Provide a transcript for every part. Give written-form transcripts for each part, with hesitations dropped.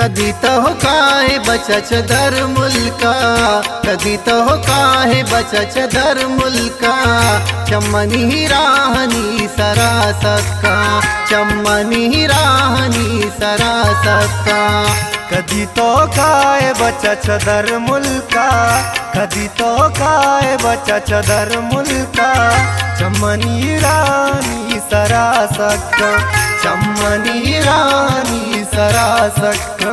कधी तो काहे बचच दर मुल्का, कधी तो काहे बचच दर मुल्का, चम्मनी राहनी सरा सक्का, चम्मनी राहनी सरा सक्का। कधी तो काय बचच दर मुल्का, कधी तो काय बचच दर मुल्का, चम्मनी रानी सरा सक्का, चम्मनी रानी सरा सक्का।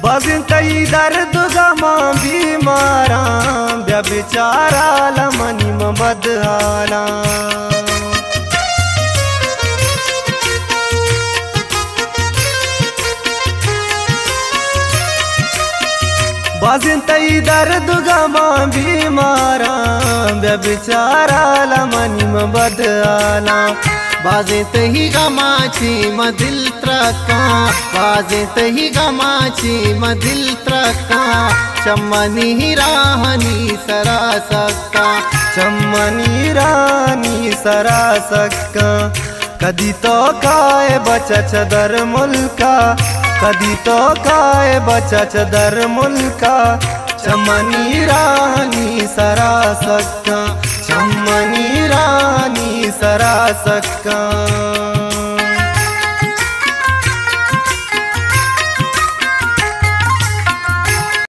बजिन तई दर्द गमा बीमारा, व्यभिचारा लमनी म बदहाला। बजिन तई दर्द गमा बीमारा, व्यभिचारा लमनी म बदहाला। बाजे तही गमाची मदिल त्रका, बाजे तही गमाची मदिल त्रका, चम्मनी राहनी सरा सक्का, चम्मनी रानी सरा सक्का। कदी तो काय बचच दर मुल्का, कदी तो काय बचच दर मुल्का, चम्मनी रानी सरा सक्का, चम्मनी रानी सरा सक्का।